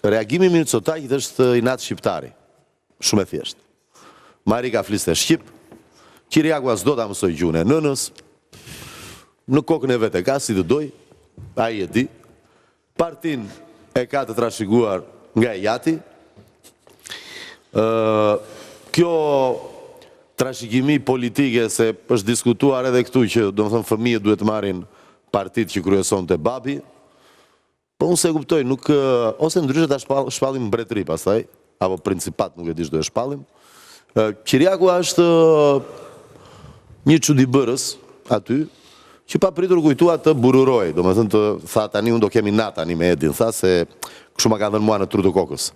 reagimi Mircotakit është i natë shqiptari. Shumë e thjesht. Marika fliste shqip, Kiriaku as do ta mësoj gjuhën e nënës, në kokën e vete ka si të doj, ai e di, partin e ka të trashëguar nga e jati, kjo trashëgimi politike se është diskutuar edhe këtu që do më thënë fëmijët duhet marrin partit që kryeson të babi, po unë se kuptoj, nuk, ose ndryshe ta shpallim mbretëri pastaj, apo principat nuk e dish do e shpallim. Kiriaku është një çuditbërës aty, që pa pritur kujtua të bururoj, do më thënë të tha tani unë do kemi natë tani me Edin, tha se kështu ma ka dhënë mua në tru të kokës.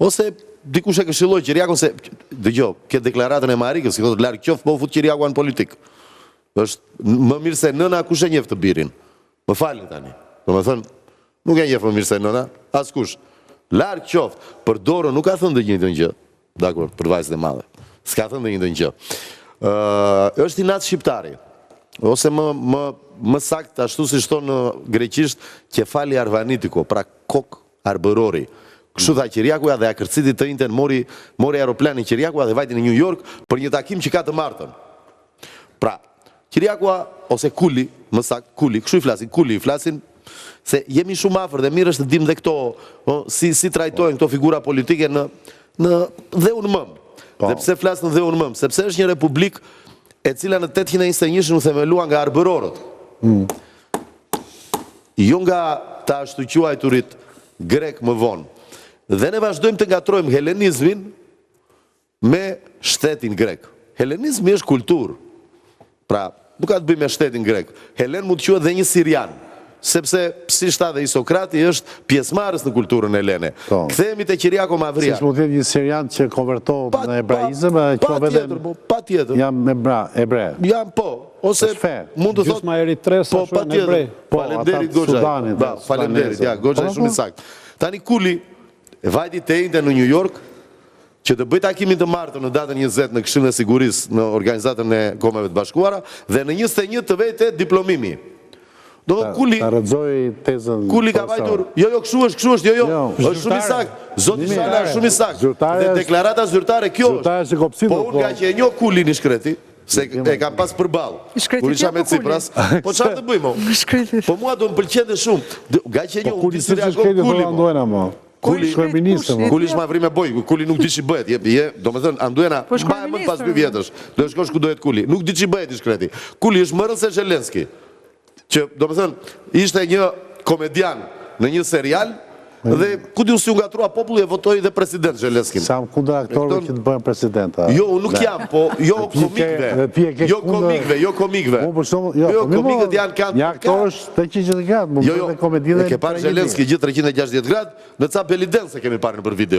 Ose dikush e këshilloj Kiriakun se, dëgjoj, këtë deklaratën e Marikës, si thotë larg qoftë, po u fut Kiriaku në politikë. Është më mirë se nëna kush e njeh të birin. Më falni tani. Do më thënë, nuk e njeh më mirë se nëna, askush. Larg qoftë, për Dorën nuk ka thënë dhe njëjtën gjë. Dakor, për vajzën e madhe. S'ka thënë dhe njëjtën gjë. Është i natë shqiptari. Ose më sakt, ashtu si shto në greqisht, kefali arvanitiko, pra kok arbërori. Kështu tha Kiriakuja dhe a kërciti të inten mori aeroplanin Kiriakuja dhe vajti në New York për një takim që ka të martën. Pra, Kiriakuja, ose Kuli, më sakt, Kuli, kështu i flasin, se jemi shumë afër dhe mirë është të dim dhe këto, si trajtojnë këto figura politike në dhe unë mëmë. Dhe pse flasën dhe unë mëmë? Sepse është një republik e cila në 821 u themelua nga arbërorët. Jo nga ta ashtu quajturit grek më vonë. Dhe ne vazhdojmë të ngatrojmë helenizmin me shtetin grek. Helenizmi është kulturë. Pra, nuk ka të bëjmë me shtetin grek. Helen mund të quhet dhe një sirian. Sepse, si shta dhe i Sokrati, është pjesëmarrës në kulturën helene. Kthehemi te Kiriaku Mavria. Si mund të jetë një sirian që konvertohet në hebraizëm, pa tjetër. Jam hebre. Jam po. Ose mund të thotë gjysma eritresa është në hebrej. Faleminderit Goxha. Faleminderit, ja, Goxha është shumë i saktë. Tani Kuli e vajti te inte në New York që të bëj takimin të martën në datën 20 në Këshillin e Sigurisë në Organizatën e Kombeve të Bashkuara dhe në 21 të vete diplomimi. Do të Kuli ka vajtur, jo, kështu është, është shumë i saktë, zoti Shala është shumë i saktë, dhe deklarata zyrtare kjo është, po unë ka që e njoh Kulin i shkreti, se e kam pas përballë, kur isha me Cipras, po çfarë të bëjmë? Po mua do më pëlqente shumë, nga që e njoh unë si reagon Kuli, Kuli është mavri me boj, Kuli nuk di që bëhet, do me thënë, Anduena, ma e mën pas 2 vjetësh, do e shkosh ku dohet Kuli, nuk di që bëhet i shkreti, Kuli është më rënd se Zelenski, që, do me thënë, ishte një komedian në një serial, dhe ku di unë si u ngatrua populli e votoi dhe president Zelenskin. Sa më kundër aktorëve që të bëhen presidenta. Jo, nuk jam, po, jo komikve. Jo, komikët janë kanë. Një aktor është 360 gradë, më bëhe komedinë. E ke parë Zelenski gjithë 360 gradë, në ca Beliden se kemi parë në për video.